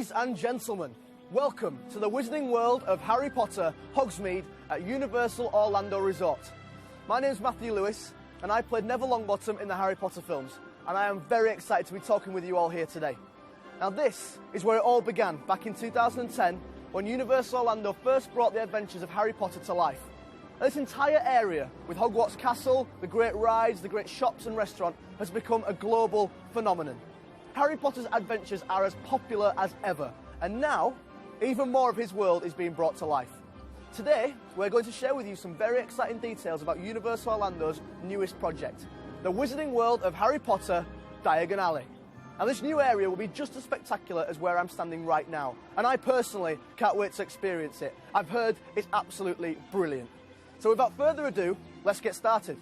Ladies and gentlemen, welcome to the wizarding world of Harry Potter Hogsmeade at Universal Orlando Resort. My name is Matthew Lewis and I played Neville Longbottom in the Harry Potter films, and I am very excited to be talking with you all here today. Now this is where it all began back in 2010 when Universal Orlando first brought the adventures of Harry Potter to life. Now, this entire area with Hogwarts Castle, the great rides, the great shops and restaurant has become a global phenomenon. Harry Potter's adventures are as popular as ever, and now even more of his world is being brought to life. Today, we're going to share with you some very exciting details about Universal Orlando's newest project, the Wizarding World of Harry Potter, Diagon Alley. Now this new area will be just as spectacular as where I'm standing right now, and I personally can't wait to experience it. I've heard it's absolutely brilliant. So without further ado, let's get started.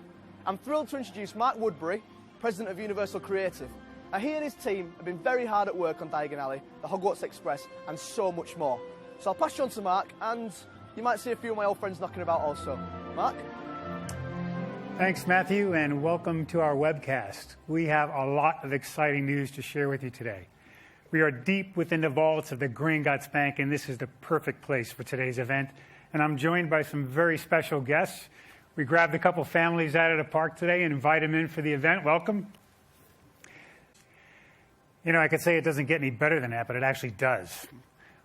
I'm thrilled to introduce Mark Woodbury, President of Universal Creative. Now, he and his team have been very hard at work on Diagon Alley, the Hogwarts Express, and so much more. So I'll pass you on to Mark, and you might see a few of my old friends knocking about also. Mark? Thanks, Matthew, and welcome to our webcast. We have a lot of exciting news to share with you today. We are deep within the vaults of the Gringotts Bank, and this is the perfect place for today's event. And I'm joined by some very special guests. We grabbed a couple families out of the park today and invited them in for the event. Welcome. You know, I could say it doesn't get any better than that, but it actually does.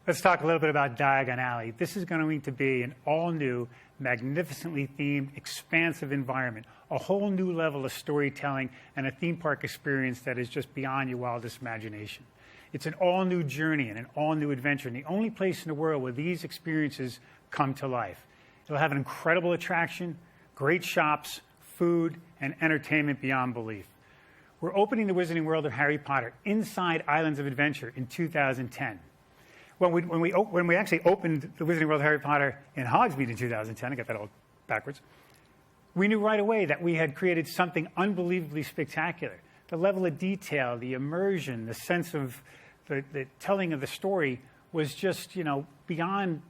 Let's talk a little bit about Diagon Alley. This is going to be an all-new, magnificently themed, expansive environment, a whole new level of storytelling and a theme park experience that is just beyond your wildest imagination. It's an all-new journey and an all-new adventure, and the only place in the world where these experiences come to life. It'll have an incredible attraction, great shops, food, and entertainment beyond belief. We're opening the Wizarding World of Harry Potter inside Islands of Adventure in 2010. When we actually opened the Wizarding World of Harry Potter in Hogsmeade in 2010, I got that all backwards, we knew right away that we had created something unbelievably spectacular. The level of detail, the immersion, the sense of the telling of the story was just, beyond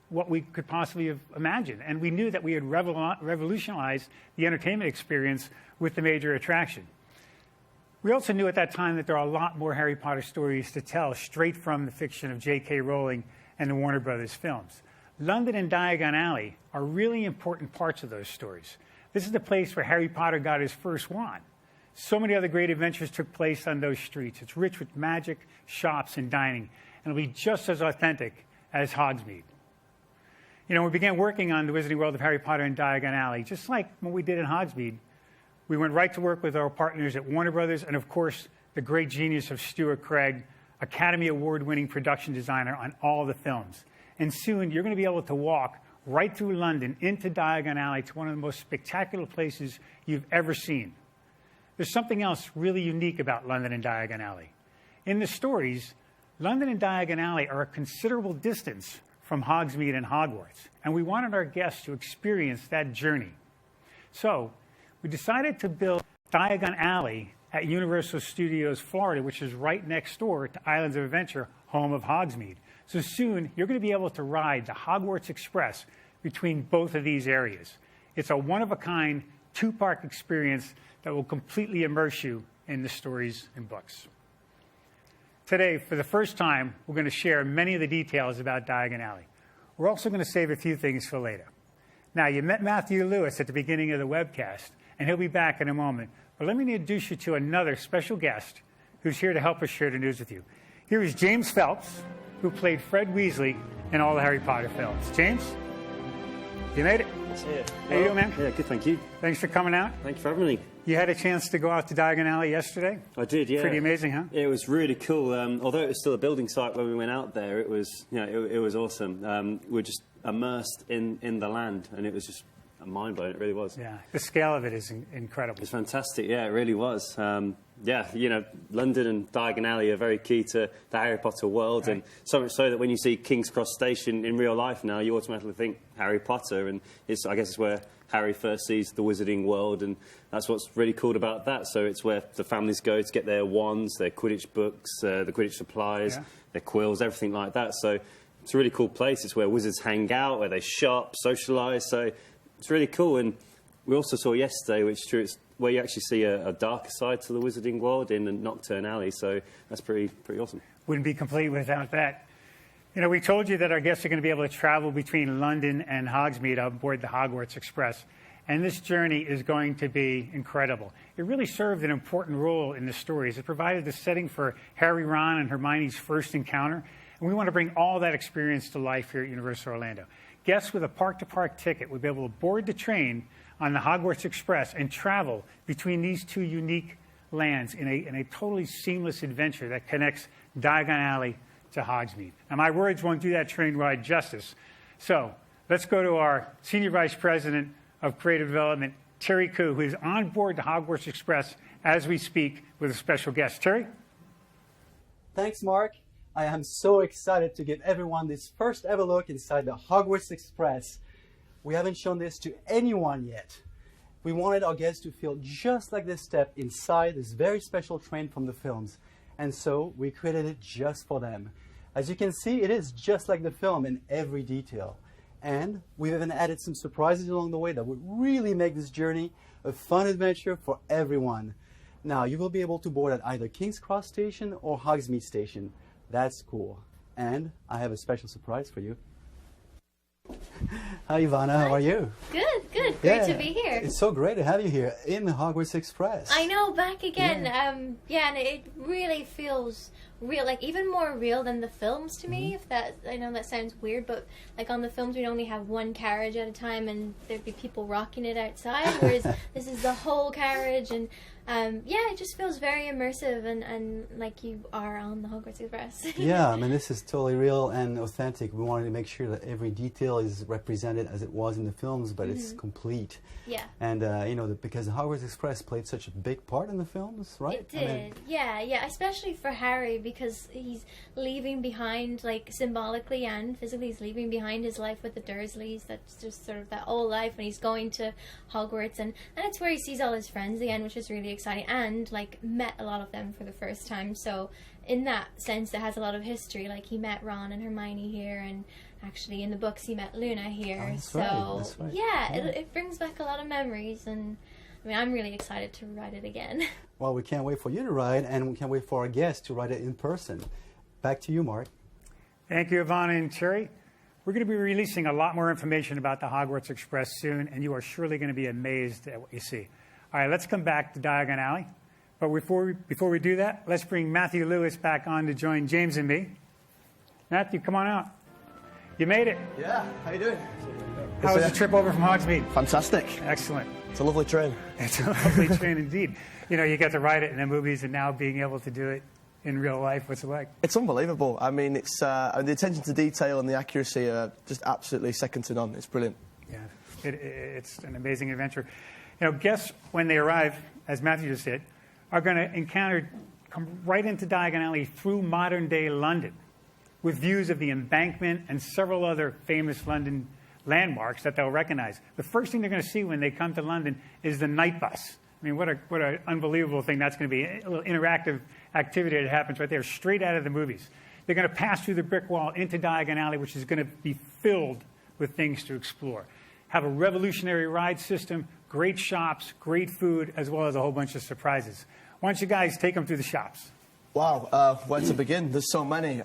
what we could possibly have imagined. And we knew that we had revolutionized the entertainment experience with the major attraction. We also knew at that time that there are a lot more Harry Potter stories to tell straight from the fiction of J.K. Rowling and the Warner Brothers films. London and Diagon Alley are really important parts of those stories. This is the place where Harry Potter got his first wand. So many other great adventures took place on those streets. It's rich with magic, shops, and dining, and it'll be just as authentic as Hogsmeade. You know, we began working on the Wizarding World of Harry Potter and Diagon Alley, just like what we did in Hogsmeade. We went right to work with our partners at Warner Brothers and, of course, the great genius of Stuart Craig, Academy Award-winning production designer on all the films. And soon, you're going to be able to walk right through London into Diagon Alley to one of the most spectacular places you've ever seen. There's something else really unique about London and Diagon Alley. In the stories, London and Diagon Alley are a considerable distance from Hogsmeade and Hogwarts, and we wanted our guests to experience that journey. So, we decided to build Diagon Alley at Universal Studios Florida, which is right next door to Islands of Adventure, home of Hogsmeade. So soon, you're going to be able to ride the Hogwarts Express between both of these areas. It's a one-of-a-kind, two-park experience that will completely immerse you in the stories and books. Today, for the first time, we're going to share many of the details about Diagon Alley. We're also going to save a few things for later. Now, you met Matthew Lewis at the beginning of the webcast, and he'll be back in a moment. But let me introduce you to another special guest who's here to help us share the news with you. Here is James Phelps, who played Fred Weasley in all the Harry Potter films. James, you made it. It's here. How you doing, man? Yeah, good, thank you. Thanks for coming out. Thank you for having me. You had a chance to go out to Diagon Alley yesterday? I did, yeah. Pretty amazing, huh? It was really cool. Although it was still a building site when we went out there, it was, it was awesome. We were just immersed in the land, and it was just mind-blowing. It really was. Yeah, the scale of it is incredible. It's fantastic. Yeah, it really was. Yeah, London and Diagon Alley are very key to the Harry Potter world, right. And so much so that when you see King's Cross Station in real life now, you automatically think Harry Potter, and I guess it's where Harry first sees the Wizarding World, and that's what's really cool about that. So it's where the families go to get their wands, their Quidditch books, the Quidditch supplies, their quills, everything like that. So it's a really cool place. It's where wizards hang out, where they shop, socialise. So it's really cool. And we also saw yesterday, which is true, it's where you actually see a darker side to the Wizarding World in the Knockturn Alley. So that's pretty awesome. wouldn't be complete without that. You know, we told you that our guests are going to be able to travel between London and Hogsmeade on board the Hogwarts Express. And this journey is going to be incredible. It really served an important role in the stories. It provided the setting for Harry, Ron, and Hermione's first encounter. And we want to bring all that experience to life here at Universal Orlando. Guests with a park-to-park ticket would be able to board the train on the Hogwarts Express and travel between these two unique lands in a totally seamless adventure that connects Diagon Alley to Hogsmeade. Now, my words won't do that train ride justice. So let's go to our Senior Vice President of Creative Development, Terry Koo, who is on board the Hogwarts Express as we speak with a special guest. Terry? Thanks, Mark. I am so excited to give everyone this first ever look inside the Hogwarts Express. We haven't shown this to anyone yet. We wanted our guests to feel just like they step inside this very special train from the films. And so we created it just for them. As you can see, it is just like the film in every detail. And we've even added some surprises along the way that would really make this journey a fun adventure for everyone. Now, you will be able to board at either King's Cross Station or Hogsmeade Station. That's cool. And I have a special surprise for you. Hi, Ivana. How are you? Good, good. Great to be here. It's so great to have you here in the Hogwarts Express. I know, back again. And it really feels real, like even more real than the films to me. If that, I know that sounds weird, but like on the films we'd only have one carriage at a time, and there'd be people rocking it outside. Whereas this is the whole carriage, and it just feels very immersive and like you are on the Hogwarts Express. Yeah, I mean, this is totally real and authentic. We wanted to make sure that every detail is represented as it was in the films, but it's complete. Yeah. And, because the Hogwarts Express played such a big part in the films, right? It did. Yeah, especially for Harry, because he's leaving behind, like, symbolically and physically, he's leaving behind his life with the Dursleys. That's just sort of that old life, and he's going to Hogwarts, and it's where he sees all his friends again, which is really exciting, and like met a lot of them for the first time. So in that sense, it has a lot of history. Like he met Ron and Hermione here, and actually in the books he met Luna here. That's right. Yeah. It brings back a lot of memories, and I mean, I'm really excited to ride it again. Well, we can't wait for you to ride, and we can't wait for our guests to ride it in person. Back to you, Mark. Thank you, Ivana and Terry. We're going to be releasing a lot more information about the Hogwarts Express soon, and you are surely going to be amazed at what you see. All right, let's come back to Diagon Alley. But before we do that, let's bring Matthew Lewis back on to join James and me. Matthew, come on out. You made it. Yeah, how you doing? How was the trip over from Hogsmeade? Fantastic. Excellent. It's a lovely train. It's a lovely train indeed. You know, you get to ride it in the movies, and now being able to do it in real life, what's it like? It's unbelievable. I mean, it's the attention to detail and the accuracy are just absolutely second to none. It's brilliant. Yeah, it's an amazing adventure. You know, guests, when they arrive, as Matthew just said, are going to come right into Diagon Alley through modern-day London with views of the Embankment and several other famous London landmarks that they'll recognize. The first thing they're going to see when they come to London is the night bus. I mean, what an unbelievable thing that's going to be. A little interactive activity that happens right there, straight out of the movies. They're going to pass through the brick wall into Diagon Alley, which is going to be filled with things to explore. Have a revolutionary ride system, great shops, great food, as well as a whole bunch of surprises. Why don't you guys take them through the shops? Wow, where to begin? There's so many.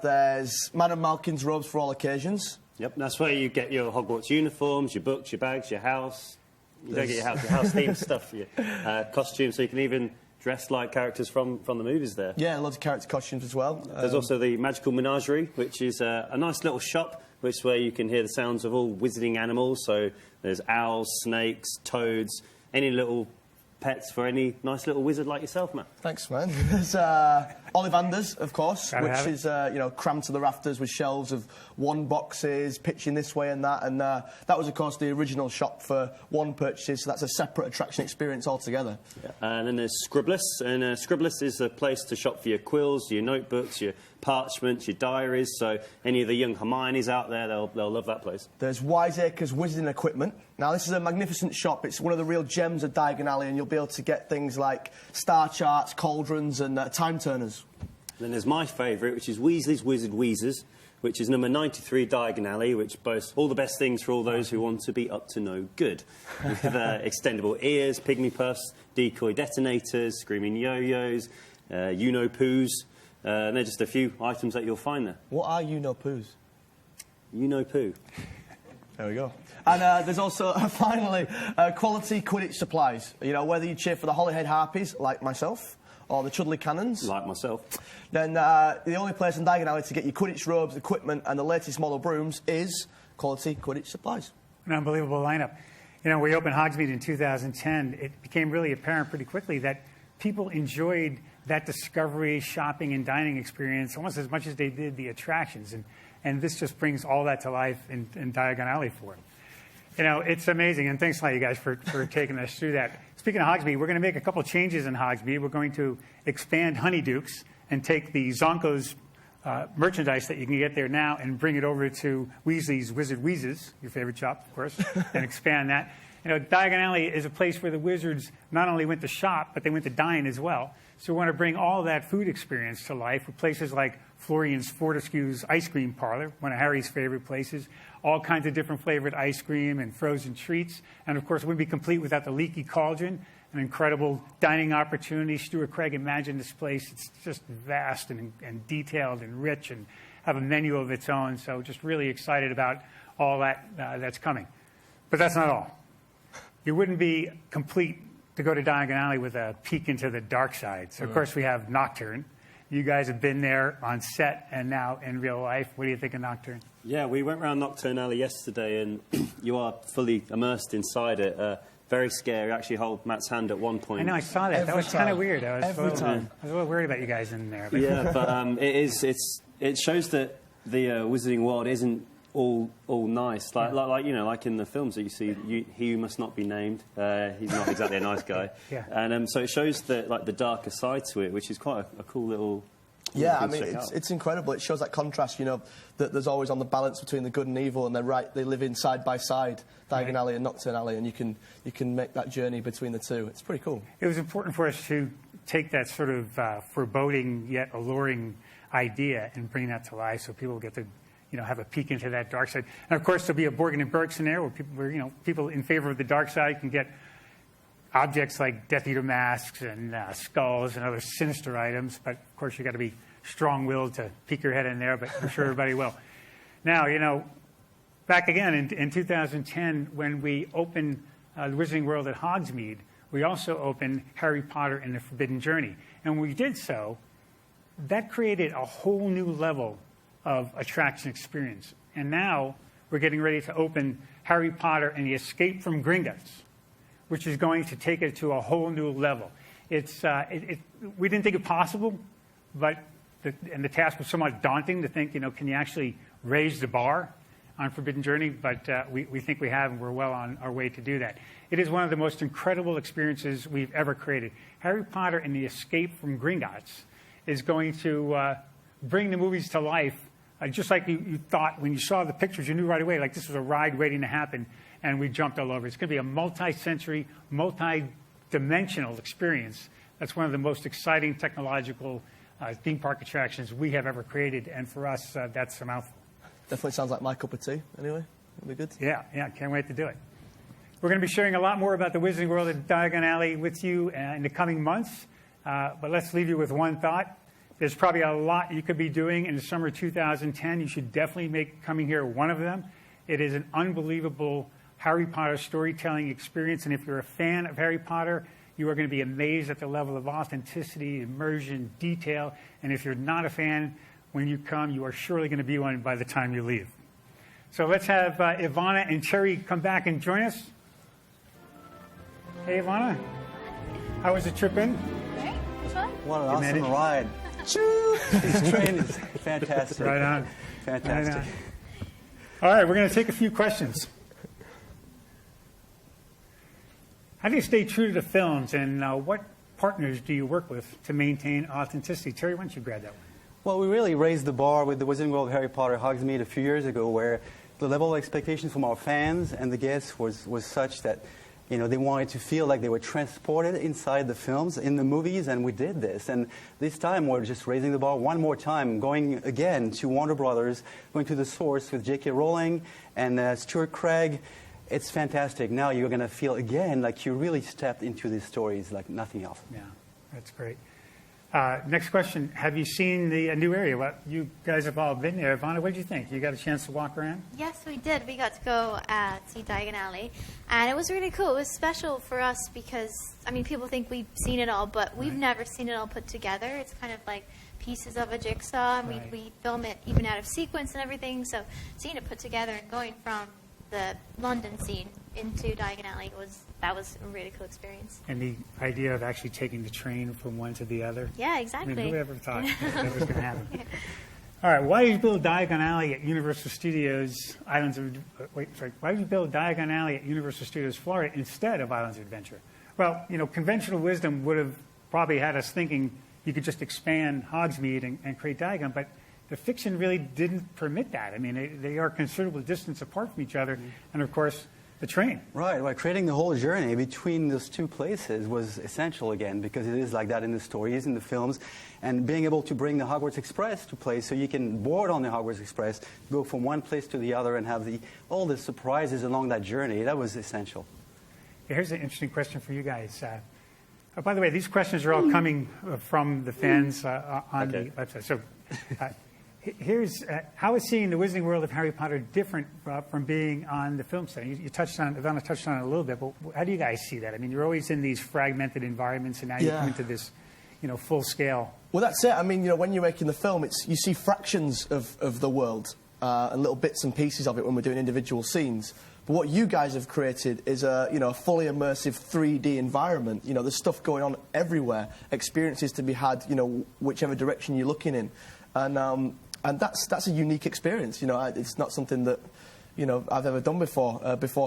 There's Madame Malkin's robes for all occasions. Yep, that's where you get your Hogwarts uniforms, your books, your bags, your house. You don't get your house-themed stuff, your costumes, so you can even dress like characters from the movies there. Yeah, loads of character costumes as well. There's also the Magical Menagerie, which is a nice little shop, which is where you can hear the sounds of all wizarding animals. So there's owls, snakes, toads, any little pets for any nice little wizard like yourself, Matt. Thanks, man. There's Ollivanders, of course, which is crammed to the rafters with shelves of wand boxes, pitching this way and that. And that was, of course, the original shop for wand purchases, so that's a separate attraction experience altogether. Yeah. And then there's Scribblus, and Scribblus is a place to shop for your quills, your notebooks, your parchments, your diaries. So any of the young Hermiones out there, they'll love that place. There's Wiseacre's Wizarding Equipment. Now, this is a magnificent shop. It's one of the real gems of Diagon Alley, and you'll be able to get things like star charts, cauldrons, and time turners. Then there's my favourite, which is Weasley's Wizard Wheezers, which is number 93 Diagon Alley, which boasts all the best things for all those who want to be up to no good. With extendable ears, pygmy puffs, decoy detonators, screaming yo-yos, Uno-poos, And they're just a few items that you'll find there. What are you-know-poos? You-know-poo. There we go. And there's also, finally, quality Quidditch supplies. You know, whether you cheer for the Holyhead Harpies, like myself, or the Chudley Cannons, Like myself. then the only place in Diagon Alley to get your Quidditch robes, equipment, and the latest model brooms is quality Quidditch supplies. An unbelievable lineup. You know, we opened Hogsmeade in 2010. It became really apparent pretty quickly that people enjoyed that discovery, shopping, and dining experience almost as much as they did the attractions. And this just brings all that to life in Diagon Alley for them. You know, it's amazing. And thanks a lot, you guys, for taking us through that. Speaking of Hogsmeade, we're going to make a couple changes in Hogsmeade. We're going to expand Honeydukes and take the Zonko's merchandise that you can get there now and bring it over to Weasley's Wizard Wheezes, your favorite shop, of course, and expand that. You know, Diagon Alley is a place where the wizards not only went to shop, but they went to dine as well. So we want to bring all that food experience to life with places like Florian's Fortescue's Ice Cream Parlor, one of Harry's favorite places, all kinds of different flavored ice cream and frozen treats. And, of course, it wouldn't be complete without the Leaky Cauldron, an incredible dining opportunity. Stuart Craig imagined this place. It's just vast and detailed and rich and have a menu of its own. So just really excited about all that that's coming. But that's not all. It wouldn't be complete to go to Diagon Alley with a peek into the dark side. So, of course, we have Nocturne. You guys have been there on set and now in real life. What do you think of Nocturne? Yeah, we went around Nocturne Alley yesterday, and you are fully immersed inside it. Very scary. Actually hold Matt's hand at one point. I know, I saw that. That was kind of weird. I was Every a little worried about you guys in there. But Yeah, but it shows that the wizarding world isn't all nice. Like you know, like in the films that you see, he who must not be named. He's not exactly a nice guy. Yeah. And so it shows the darker side to it, which is quite a cool little. Yeah, I thing to mean, check out. it's incredible. It shows that contrast, you know, that there's always on the balance between the good and evil, and they live in side by side, Diagon Alley and Nocturne Alley, and you can make that journey between the two. It's pretty cool. it was important for us to take that sort of foreboding yet alluring idea and bring that to life so people get to, you know, have a peek into that dark side. And, of course, there'll be a Borgin and Burke scenario where people in favor of the dark side can get objects like Death Eater masks and skulls and other sinister items. But, of course, you've got to be strong-willed to peek your head in there, but I'm sure everybody will. Now, you know, back again in 2010, when we opened the Wizarding World at Hogsmeade, we also opened Harry Potter and the Forbidden Journey. And when we did so, that created a whole new level of attraction experience. And now we're getting ready to open Harry Potter and the Escape from Gringotts, which is going to take it to a whole new level. It's we didn't think it possible, but the task was somewhat daunting to think, you know, can you actually raise the bar on Forbidden Journey? But we think we have, and we're well on our way to do that. It is one of the most incredible experiences we've ever created. Harry Potter and the Escape from Gringotts is going to bring the movies to life, just like you thought when you saw the pictures. You knew right away, like, this was a ride waiting to happen, and we jumped all over. It's going to be a multi-sensory, multi-dimensional experience. That's one of the most exciting technological theme park attractions we have ever created, and for us, that's a mouthful. Definitely sounds like my cup of tea, anyway. It'll be good. Yeah, can't wait to do it. We're going to be sharing a lot more about the Wizarding World at Diagon Alley with you in the coming months, but let's leave you with one thought. There's probably a lot you could be doing in the summer of 2010. You should definitely make coming here one of them. It is an unbelievable Harry Potter storytelling experience, and if you're a fan of Harry Potter, you are going to be amazed at the level of authenticity, immersion, detail, and if you're not a fan, when you come, you are surely going to be one by the time you leave. So let's have Ivana and Cherry come back and join us. Hey, Ivana. How was the trip in? Right? Fun? What an managed? awesome ride. This train is fantastic. Right on. Fantastic. Right on. All right, we're going to take a few questions. How do you stay true to the films, and what partners do you work with to maintain authenticity? Terry, why don't you grab that one? Well, we really raised the bar with the Wizarding World of Harry Potter Hogsmeade a few years ago, where the level of expectations from our fans and the guests was such that, you know, they wanted to feel like they were transported inside the films, in the movies, and we did this. And this time we're just raising the bar one more time, going again to Warner Brothers, going to the source with J.K. Rowling and Stuart Craig. It's fantastic. Now you're going to feel again like you really stepped into these stories like nothing else. Yeah, that's great. Next question. Have you seen the new area? Well, you guys have all been there. Ivana, what did you think? You got a chance to walk around? Yes, we did. We got to go see Diagon Alley, and it was really cool. It was special for us because, I mean, people think we've seen it all, but we've never seen it all put together. It's kind of like pieces of a jigsaw, and Right. we film it even out of sequence and everything. So seeing it put together and going from the London scene into Diagon Alley that was a really cool experience. And the idea of actually taking the train from one to the other? Yeah, I exactly. mean, who ever thought that was going to happen? All right, why did you build Diagon Alley at Universal Studios why did you build Diagon Alley at Universal Studios Florida instead of Islands of Adventure? Well, you know, conventional wisdom would have probably had us thinking you could just expand Hogsmeade and create Diagon, but the fiction really didn't permit that. I mean, they are considerable distance apart from each other, and of course, the train. Right. Creating the whole journey between those two places was essential again, because it is like that in the stories, in the films, and being able to bring the Hogwarts Express to place so you can board on the Hogwarts Express, go from one place to the other, and have all the surprises along that journey. That was essential. Here's an interesting question for you guys. By the way, these questions are all coming from the fans on the website. So here's how is seeing the Wizarding World of Harry Potter different from being on the film set? You touched on, Ivana touched on it a little bit, but how do you guys see that? I mean, you're always in these fragmented environments, and now you come into this, you know, full scale. Well, that's it. I mean, you know, when you're making the film, you see fractions of the world and little bits and pieces of it when we're doing individual scenes. But what you guys have created is a fully immersive 3D environment. You know, there's stuff going on everywhere, experiences to be had, you know, whichever direction you're looking in, and that's a unique experience. You know, it's not something that, you know, I've ever done before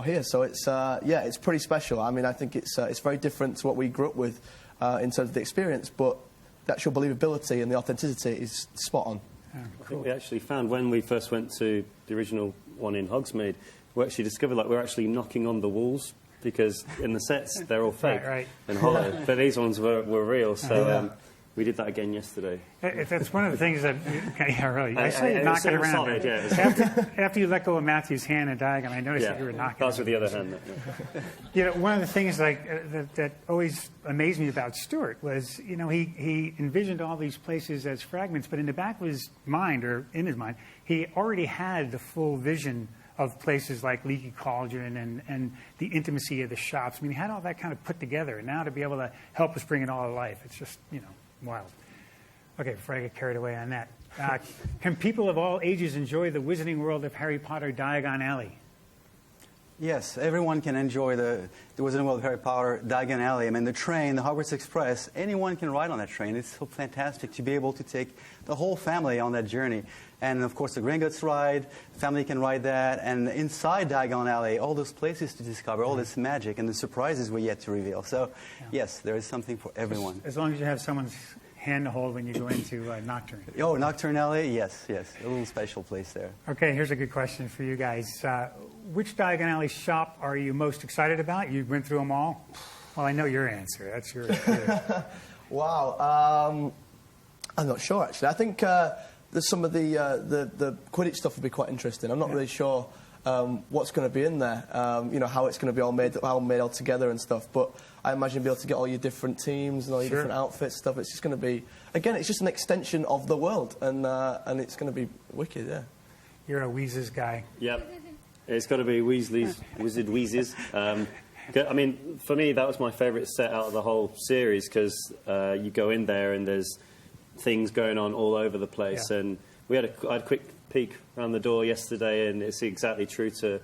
here. So it's it's pretty special. I mean, I think it's very different to what we grew up with in terms of the experience, but the actual believability and the authenticity is spot on. Oh, I cool. think we actually found when we first went to the original one in Hogsmeade, we actually discovered like we're actually knocking on the walls because in the sets they're all fake Right. and hollow, but these ones were real. So we did that again yesterday. That's one of the things that, yeah, really. I saw you it knocking was around. solid, yeah, it was After you let go of Matthew's hand in Diagon, I noticed that you were knocking. that was with the other hand. You know, one of the things that always amazed me about Stuart was, you know, he envisioned all these places as fragments, but in the back of his mind, or in his mind, he already had the full vision of places like Leaky Cauldron and the intimacy of the shops. I mean, he had all that kind of put together, and now to be able to help us bring it all to life, it's just, you know, wild. Okay, before I get carried away on that, can people of all ages enjoy the Wizarding World of Harry Potter Diagon Alley? Yes, everyone can enjoy the Wizarding World of Harry Potter, Diagon Alley. I mean, the train, the Hogwarts Express, anyone can ride on that train. It's so fantastic to be able to take the whole family on that journey. And, of course, the Gringotts ride, family can ride that. And inside Diagon Alley, all those places to discover, all this magic and the surprises we're yet to reveal. So, yes, there is something for everyone. As long as you have someone's hand to hold when you go into Nocturne. Oh, Nocturne Alley? Yes. A little special place there. Okay, here's a good question for you guys. Which Diagon Alley shop are you most excited about? You went through them all? Well, I know your answer. That's your Wow. I'm not sure, actually. I think there's some of the Quidditch stuff will be quite interesting. I'm not really sure what's going to be in there, you know, how it's going to be all made all together and stuff. But I imagine be able to get all your different teams and all your different outfits stuff. It's just going to be, again, it's just an extension of the world, and it's going to be wicked, yeah. You're a Weezes guy. Yep. It's got to be Weasley's Wizard Wheezes. I mean, for me, that was my favourite set out of the whole series because you go in there and there's things going on all over the place. Yeah. And I had a quick peek around the door yesterday, and it's exactly true to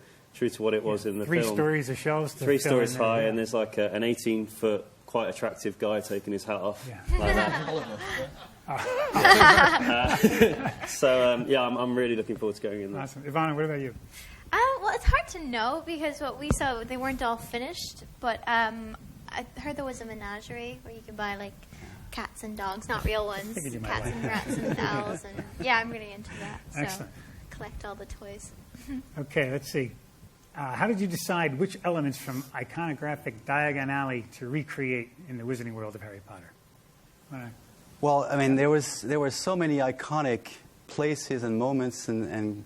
what it was in the film. 3 stories of shelves. To 3 fill stories in there, high, yeah. and there's like an 18-foot, quite attractive guy taking his hat off. Yeah. Like that. So, I'm really looking forward to going in there. Awesome. Ivana, what about you? Well, it's hard to know because what we saw, they weren't all finished. But I heard there was a menagerie where you could buy like cats and dogs, not real ones, Figured you might cats like and rats and owls, and yeah, I'm really into that. So Excellent. collect all the toys. Okay, let's see. How did you decide which elements from iconographic Diagon Alley to recreate in the Wizarding World of Harry Potter? Well, I mean, there were so many iconic places and moments and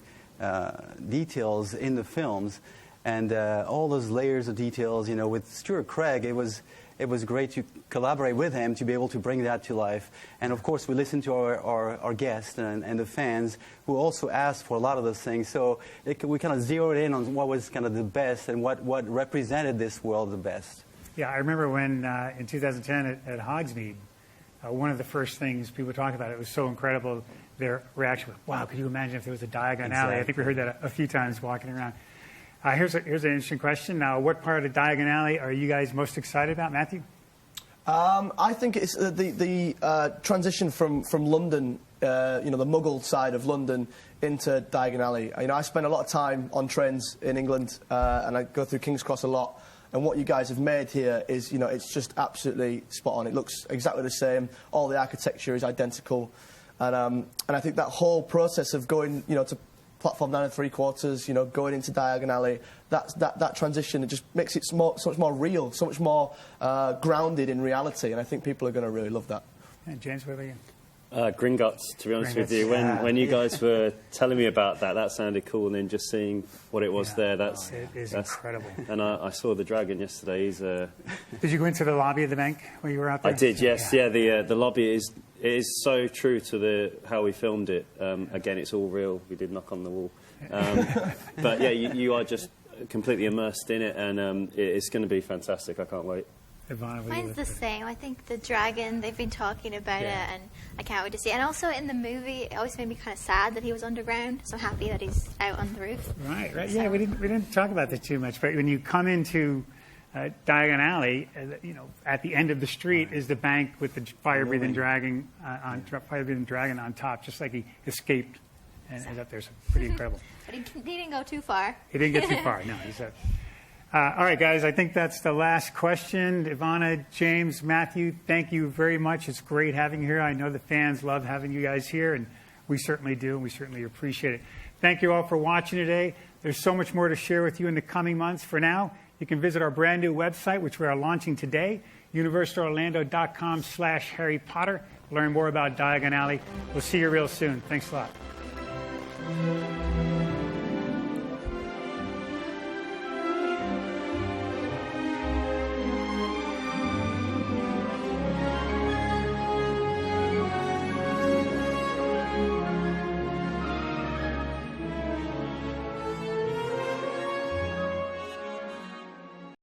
details in the films, and all those layers of details. You know, with Stuart Craig, it was it was great to collaborate with him to be able to bring that to life. And of course, we listened to our guests and the fans who also asked for a lot of those things. So we kind of zeroed in on what was kind of the best and what represented this world the best. Yeah, I remember when in 2010 at Hogsmeade, one of the first things people talked about, it was so incredible, their reaction was, wow, could you imagine if there was a Diagon Alley? I think we heard that a few times walking around. Here's an interesting question. Now, what part of Diagon Alley are you guys most excited about, Matthew? I think it's the transition from London, the Muggle side of London, into Diagon Alley. I spend a lot of time on trains in England, and I go through King's Cross a lot. And what you guys have made here is, it's just absolutely spot on. It looks exactly the same. All the architecture is identical, and I think that whole process of going, to platform 9 3/4, going into Diagon Alley, that transition, it just makes it so much more real, so much more grounded in reality, and I think people are going to really love that. And James, what about you? Gringotts, to be honest with you. When you guys were telling me about that sounded cool, and then just seeing what it was there, it is incredible. And I saw the dragon yesterday. He's Did you go into the lobby of the bank when you were out there? I did, yes. Yeah, the lobby is so true to how we filmed it. Again, it's all real. We did knock on the wall. But yeah, you are just completely immersed in it, and it's going to be fantastic. I can't wait. Ivana, Mine's the same. I think the dragon, they've been talking about it, and I can't wait to see it. And also in the movie, it always made me kind of sad that he was underground, so I'm happy that he's out on the roof. Right. So. Yeah, we didn't talk about this too much, but when you come into Diagon Alley, at the end of the street is the bank with the fire-breathing dragon on top, just like he escaped and is up there. So pretty incredible. But he didn't go too far. He didn't get too far. No, he's up. All right, guys, I think that's the last question. Ivana, James, Matthew, thank you very much. It's great having you here. I know the fans love having you guys here, and we certainly do, and we certainly appreciate it. Thank you all for watching today. There's so much more to share with you in the coming months. For now, you can visit our brand new website, which we are launching today, universalorlando.com/Harry Potter. Learn more about Diagon Alley. We'll see you real soon. Thanks a lot.